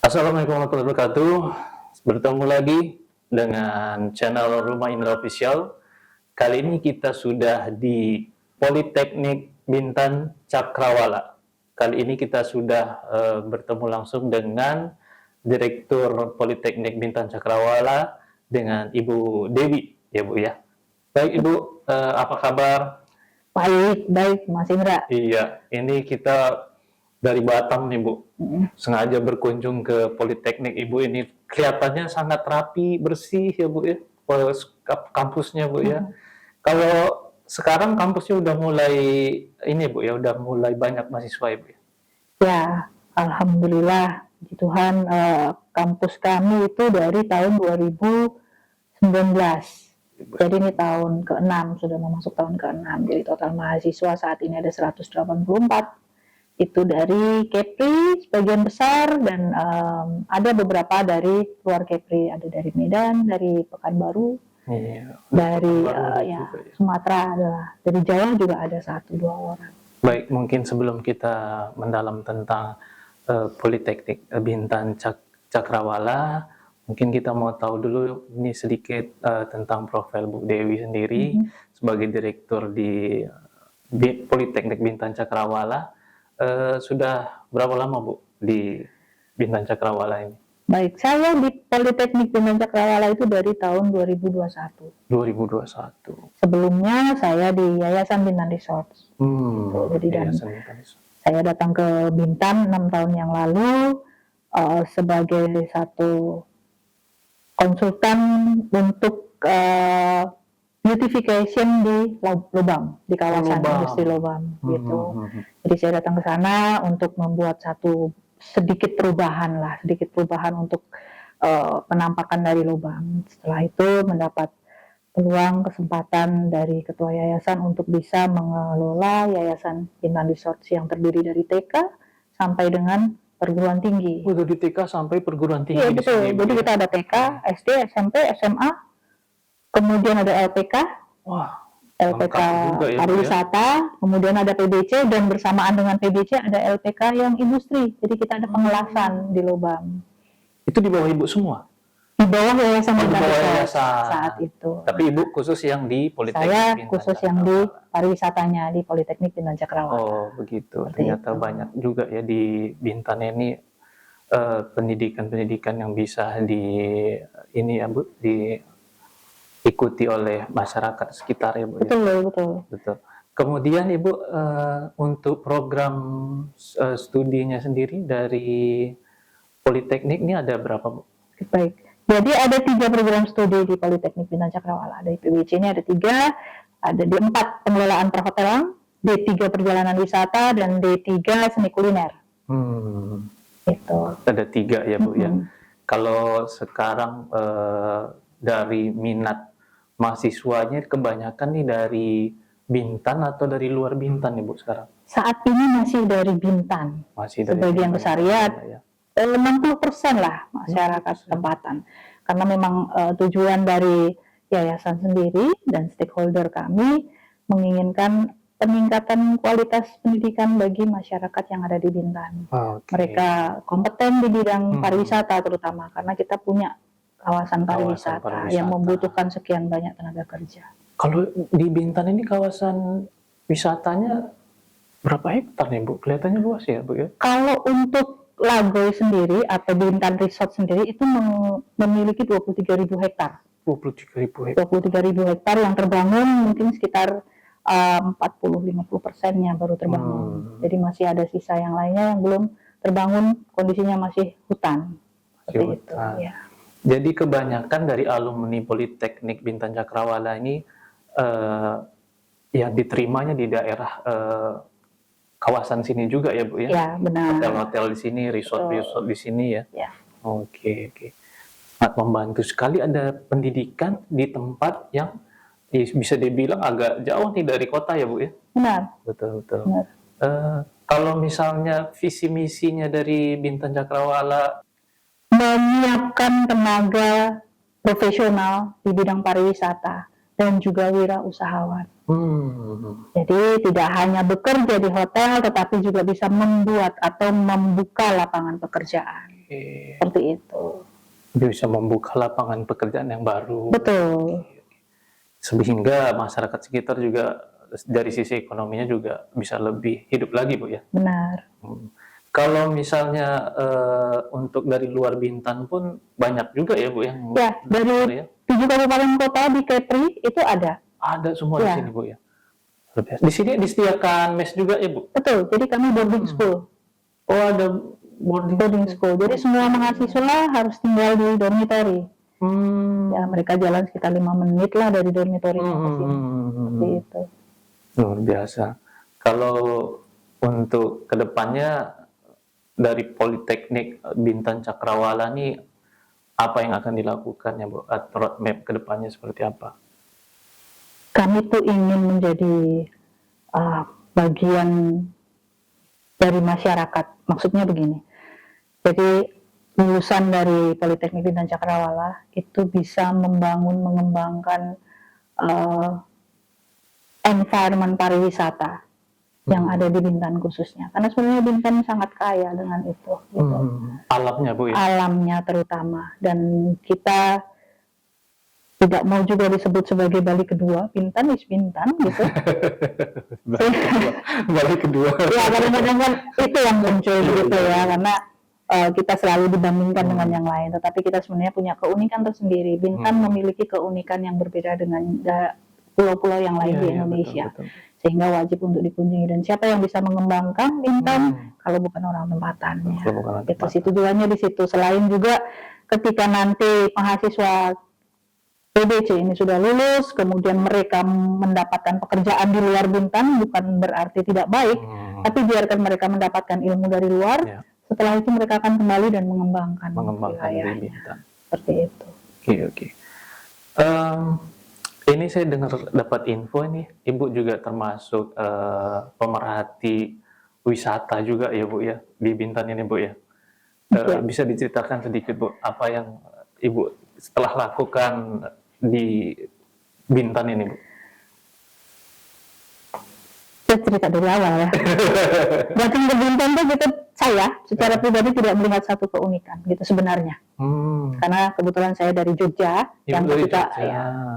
Assalamualaikum warahmatullahi wabarakatuh. Bertemu lagi dengan channel Rumah Indra Official. Kali ini kita sudah di Politeknik Bintan Cakrawala. Kali ini kita sudah bertemu langsung dengan Direktur Politeknik Bintan Cakrawala dengan Ibu Dewi, ya Bu ya. Baik Ibu, apa kabar? Baik Mas Indra. Iya, ini kita dari Batam nih Bu, sengaja berkunjung ke Politeknik Ibu ini. Kelihatannya sangat rapi, bersih ya Bu ya, kampusnya Bu ya. Kalau sekarang kampusnya udah mulai ini Bu ya, udah mulai banyak mahasiswa ya Bu ya. Ya, alhamdulillah, puji Tuhan, kampus kami itu dari tahun 2019. Jadi ini tahun ke-6, sudah memasuki tahun ke-6. Jadi total mahasiswa saat ini ada 184. Itu dari Kepri sebagian besar, dan ada beberapa dari luar Kepri, ada dari Medan, dari Pekanbaru, dari Sumatera, dari Jawa juga ada 1-2 orang. Baik, mungkin sebelum kita mendalam tentang Politeknik Bintan Cakrawala, mungkin kita mau tahu dulu ini sedikit tentang profil Bu Dewi sendiri sebagai direktur di Politeknik Bintan Cakrawala. Sudah berapa lama Bu di Bintan Cakrawala ini? Baik, saya di Politeknik Bintan Cakrawala itu dari tahun 2021. 2021. Sebelumnya saya di Yayasan Bintan Resorts. Jadi saya datang ke Bintan 6 tahun yang lalu sebagai satu konsultan untuk beautification di Lobam, di kawasan industri Lobam gitu. Jadi saya datang ke sana untuk membuat sedikit perubahan untuk penampakan dari Lobam. Setelah itu mendapat peluang kesempatan dari ketua yayasan untuk bisa mengelola Yayasan Bintan Resorts yang terdiri dari TK sampai dengan perguruan tinggi. Dari TK sampai perguruan tinggi. Iya betul. Jadi kita ada TK, SD, SMP, SMA. Kemudian ada LPK, LPK pariwisata, kemudian ada PBC, dan bersamaan dengan PBC ada LPK yang industri. Jadi kita ada pengelasan di Lobam. Itu di bawah Ibu semua? Di bawah Yayasan Bintan saat itu. Tapi Ibu khusus yang di Politeknik Saya Bintan khusus yang di pariwisatanya di Politeknik Bintan Cakrawala. Oh begitu. Ternyata banyak juga ya di Bintan ini pendidikan yang bisa ini ya Bu, diikuti oleh masyarakat sekitar ya Bu. Betul. Kemudian Ibu untuk program studinya sendiri dari Politeknik ini ada berapa Bu? Baik. Jadi ada 3 program studi di Politeknik Bintan Cakrawala. Dari PBC ini ada 3, ada D4 pengelolaan perhotelan, D3 perjalanan wisata, dan D3 seni kuliner. Itu. Ada 3 ya Bu ya. Kalau sekarang dari minat mahasiswanya kebanyakan nih dari Bintan atau dari luar Bintan nih Bu sekarang? Saat ini masih dari Bintan. Sebagian besar ya. 60% lah masyarakat tempatan, karena memang tujuan dari yayasan sendiri dan stakeholder kami menginginkan peningkatan kualitas pendidikan bagi masyarakat yang ada di Bintan. Mereka kompeten di bidang pariwisata terutama, karena kita punya kawasan pariwisata yang membutuhkan sekian banyak tenaga kerja. Kalau di Bintan ini kawasan wisatanya berapa hektar nih Bu? Kelihatannya luas ya Bu ya? Kalau untuk Lagoy sendiri atau Bintan Resort sendiri itu memiliki 23.000 hektar. 23.000 hektar yang terbangun mungkin sekitar 40-50%-nya baru terbangun. Jadi masih ada sisa yang lainnya yang belum terbangun, kondisinya masih hutan. Seperti itu, ya. Jadi kebanyakan dari alumni Politeknik Bintan Cakrawala ini yang diterimanya di daerah kawasan sini juga ya Bu ya? Ya benar. Hotel-hotel di sini, resort di sini ya? Ya. Oke. sangat membantu sekali ada pendidikan di tempat yang bisa dibilang agak jauh nih dari kota ya Bu ya. Benar. Betul betul. Benar. Kalau misalnya visi misinya dari Bintan Cakrawala Menyiapkan tenaga profesional di bidang pariwisata dan juga wirausahawan. Jadi tidak hanya bekerja di hotel, tetapi juga bisa membuat atau membuka lapangan pekerjaan. Seperti itu. Bisa membuka lapangan pekerjaan yang baru. Betul. Sehingga masyarakat sekitar juga dari sisi ekonominya juga bisa lebih hidup lagi Bu ya. Benar. Kalau misalnya untuk dari luar Bintan pun banyak juga ya Bu yang dari 7 kabupaten kota di Kepri itu ada. Ada semua di sini Bu ya. Di sini disediakan mes juga ya Bu? Betul. Jadi kami boarding school. Oh ada boarding school. Jadi semua mahasiswa harus tinggal di dormitory. Ya mereka jalan sekitar 5 menit lah dari dormitory ke sini. Seperti itu. Luar biasa. Kalau untuk kedepannya dari Politeknik Bintan Cakrawala ini apa yang akan dilakukan ya Bu? Atau roadmap kedepannya seperti apa? Kami tuh ingin menjadi bagian dari masyarakat. Maksudnya begini. Jadi lulusan dari Politeknik Bintan Cakrawala itu bisa mengembangkan environment pariwisata yang ada di Bintan khususnya. Karena sebenarnya Bintan sangat kaya dengan itu. Gitu. Alamnya Bu ya? Alamnya terutama. Dan kita tidak mau juga disebut sebagai Bali kedua, Bintan is Bintan gitu. Bali kedua. Ya kadang-kadang kan itu yang muncul gitu ya, karena kita selalu dibandingkan dengan yang lain. Tetapi kita sebenarnya punya keunikan tersendiri. Bintan memiliki keunikan yang berbeda dengan pulau-pulau yang lain di Indonesia. Betul. Sehingga wajib untuk dikunjungi. Dan siapa yang bisa mengembangkan Bintan kalau bukan orang tempatannya. Itu sih tujuannya di situ. Selain juga ketika nanti mahasiswa PBC ini sudah lulus, kemudian mereka mendapatkan pekerjaan di luar Bintan, bukan berarti tidak baik, tapi biarkan mereka mendapatkan ilmu dari luar, setelah itu mereka akan kembali dan mengembangkan di Bintan. Seperti itu. Oke. Ini saya dengar dapat info nih, Ibu juga termasuk pemerhati wisata juga ya Bu ya, di Bintan ini Bu ya. Bisa diceritakan sedikit Bu, apa yang Ibu setelah lakukan di Bintan ini Bu? Saya cerita dari awal ya. Datang ke Bintan tuh gitu, saya secara pribadi tidak melihat satu keunikan gitu sebenarnya. Karena kebetulan saya dari Jogja, yang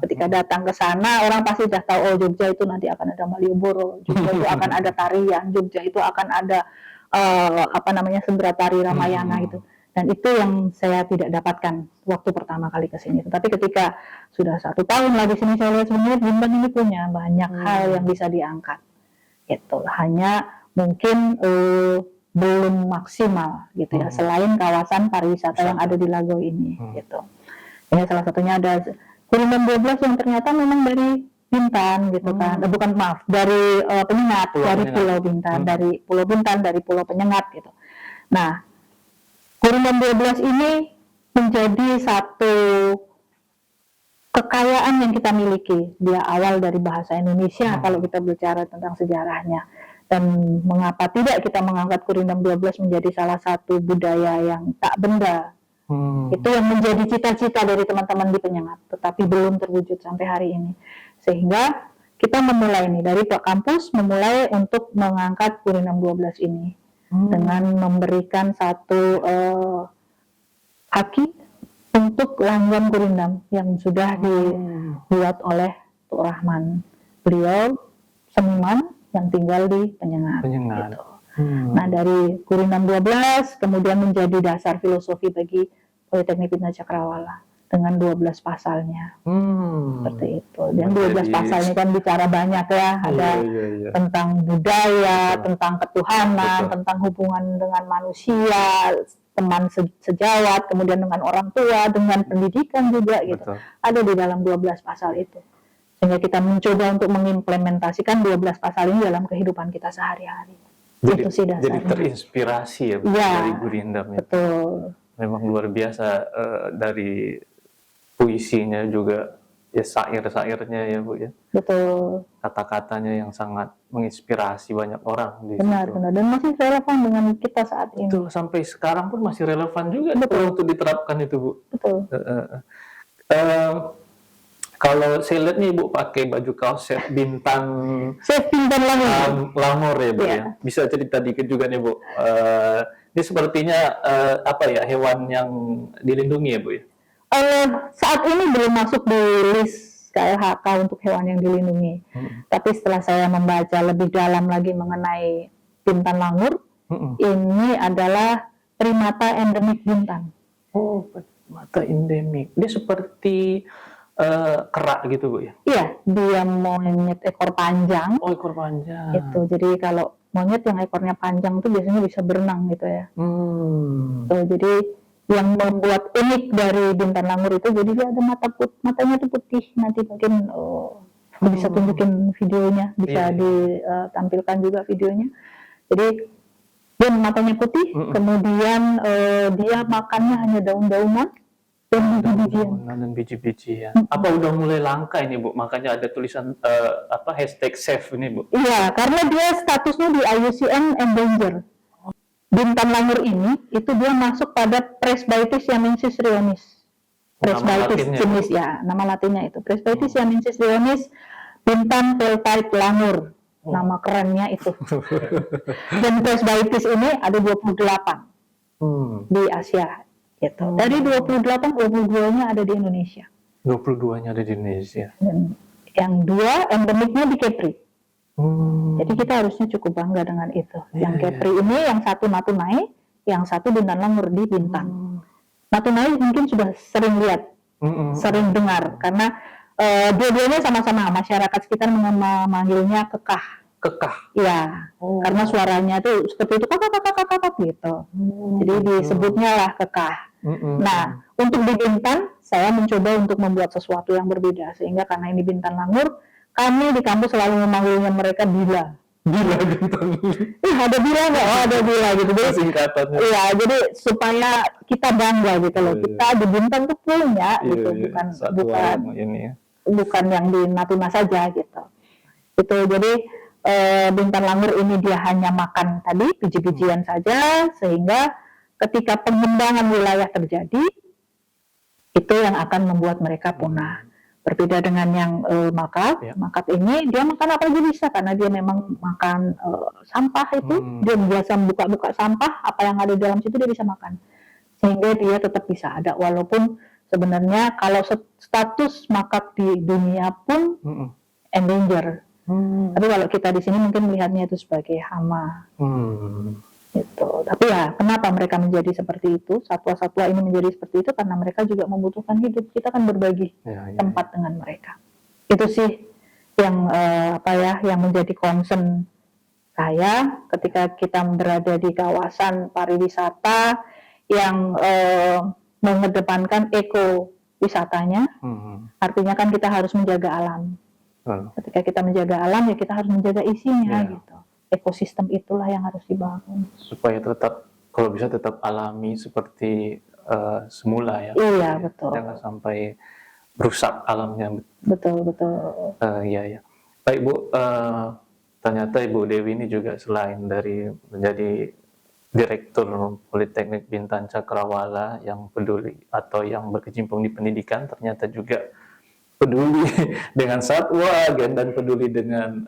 ketika datang ke sana orang pasti sudah tahu, oh Jogja itu nanti akan ada Malioboro, Jogja itu akan ada tarian, Jogja itu akan ada sembra tari Ramayana gitu. Dan itu yang saya tidak dapatkan waktu pertama kali ke sini. Tetapi ketika sudah 1 tahun lah di sini, saya lihat sebenarnya Bintan ini punya banyak hal yang bisa diangkat. Gitu. Hanya mungkin belum maksimal gitu ya. Selain kawasan pariwisata yang ada di Lago ini. Gitu. Ini salah satunya ada Kurindam 12 yang ternyata memang dari Bintan gitu kan. Bukan maaf, dari Penyengat, dari Pulau Bintan, dari Pulau Bintan, dari Pulau Penyengat gitu. Nah, Kurindam 12 ini menjadi satu kekayaan yang kita miliki. Dia awal dari bahasa Indonesia kalau kita bicara tentang sejarahnya. Dan mengapa tidak kita mengangkat Kurindam 12 menjadi salah satu budaya yang tak benda. Itu yang menjadi cita-cita dari teman-teman di Penyengat, tetapi belum terwujud sampai hari ini. Sehingga kita memulai ini dari Pak Kampus, memulai untuk mengangkat Kurindam 12 ini. Dengan memberikan satu haki untuk langgam Kurindam yang sudah dibuat oleh Tuk Rahman. Beliau seniman yang tinggal di Penyengat. Gitu. Nah dari Kurindam 12 kemudian menjadi dasar filosofi bagi Politeknik Bintan Cakrawala dengan 12 pasalnya. Seperti itu. Dan 12 pasal ini kan bicara banyak ya, ada tentang budaya, tentang ketuhanan, tentang hubungan dengan manusia, teman sejawat, kemudian dengan orang tua, dengan pendidikan juga gitu. Ada di dalam 12 pasal itu. Sehingga kita mencoba untuk mengimplementasikan 12 pasal ini dalam kehidupan kita sehari-hari. Jadi terinspirasi ya dari Kurindam ya. Betul. memang luar biasa dari puisinya juga, ya syair-syairnya ya Bu ya. Betul. Kata-katanya yang sangat menginspirasi banyak orang di Benar, situ. benar. Dan masih relevan dengan kita saat ini. Itu sampai sekarang pun masih relevan juga Betul. untuk diterapkan itu Bu. Betul. Kalau saya lihat nih Bu pakai baju kaos chef bintang Chef bintang Langor. Langor ya Bu Iya. ya. Bisa cerita dikit juga nih Bu. Ini sepertinya apa ya, hewan yang dilindungi ya Bu ya? Saat ini belum masuk di list KLHK untuk hewan yang dilindungi. Tapi setelah saya membaca lebih dalam lagi mengenai Bintan Langur, ini adalah primata endemik Bintan. Oh, primata endemik. Dia seperti kera gitu Bu ya? Iya, dia monyet ekor panjang. Oh, ekor panjang. Itu. Jadi kalau monyet yang ekornya panjang itu biasanya bisa berenang gitu ya. Jadi yang membuat unik dari Bintan Langur itu, jadi dia ada matanya itu putih. Nanti mungkin bisa tunjukin videonya, bisa ditampilkan juga videonya. Jadi dia matanya putih, kemudian dia makannya hanya daun-daunan dan biji-bijian. Dan biji-bijian. Apa udah mulai langka ini Bu? Makanya ada tulisan hashtag save ini Bu. Iya, karena dia statusnya di IUCN Endanger. Bintan Langur ini itu dia masuk pada Presbytis yamensis rionis. Presbytis jenis ya, nama latinnya itu. Presbytis yamensis rionis Bintan Peltite Langur. Nama kerennya itu. Dan Presbytis ini ada 28 di Asia. Gitu. Dari 28, 22-nya ada di Indonesia. 22-nya ada di Indonesia. Dan yang 2 endemiknya di Kepri. Jadi kita harusnya cukup bangga dengan itu. Yang Kepri ini, yang satu Natunai, yang satu Bintan Langur di Bintan. Natunai mungkin sudah sering lihat, sering dengar, karena dua-duanya sama-sama masyarakat sekitar memanggilnya kekah. Kekah? Ya, karena suaranya tuh seperti itu, kakak gitu. Jadi disebutnya lah kekah. Nah, untuk di Bintan, saya mencoba untuk membuat sesuatu yang berbeda, sehingga karena ini Bintan Langur, kami di kampus selalu memanggilnya mereka Bila. Bila Bintan. Ada Bila nggak? Oh, ada Bila gitu. Jadi singkatannya. Iya, jadi supaya kita bangga gitu loh. Kita di Bintan tuh punya gitu, bukan yang di Natuna saja gitu. Itu jadi Bintan Langur ini dia hanya makan tadi biji-bijian saja, sehingga ketika pengembangan wilayah terjadi itu yang akan membuat mereka punah. Berbeda dengan yang makat ini dia makan apa aja bisa, karena dia memang makan sampah itu, dia biasa buka-buka sampah, apa yang ada di dalam situ dia bisa makan, sehingga dia tetap bisa ada, walaupun sebenarnya kalau status makat di dunia pun endanger. Tapi kalau kita di sini mungkin melihatnya itu sebagai hama. Gitu. Tapi ya kenapa mereka menjadi seperti itu? Satwa-satwa ini menjadi seperti itu karena mereka juga membutuhkan hidup. Kita kan berbagi tempat dengan mereka. Itu sih yang yang menjadi concern saya ketika kita berada di kawasan pariwisata yang mengedepankan ekowisatanya. Artinya kan kita harus menjaga alam. Ketika kita menjaga alam, ya kita harus menjaga isinya gitu. Ekosistem itulah yang harus dibangun. Supaya tetap, kalau bisa tetap alami seperti semula ya. Iya, betul. Jangan sampai rusak alamnya. Betul. Iya. Baik Bu, ternyata Ibu Dewi ini juga selain dari menjadi Direktur Politeknik Bintan Cakrawala yang peduli atau yang berkecimpung di pendidikan, ternyata juga peduli dengan satwa dan peduli dengan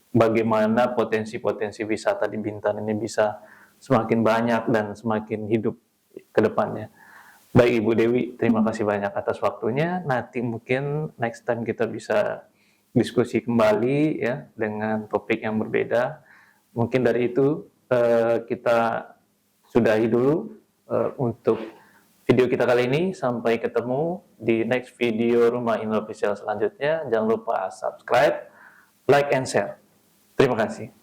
bagaimana potensi-potensi wisata di Bintan ini bisa semakin banyak dan semakin hidup ke depannya. Baik Ibu Dewi, terima kasih banyak atas waktunya. Nanti mungkin next time kita bisa diskusi kembali ya dengan topik yang berbeda. Mungkin dari itu kita sudahi dulu untuk video kita kali ini. Sampai ketemu di next video Rumah Indah Official selanjutnya. Jangan lupa subscribe, like, and share. Terima kasih.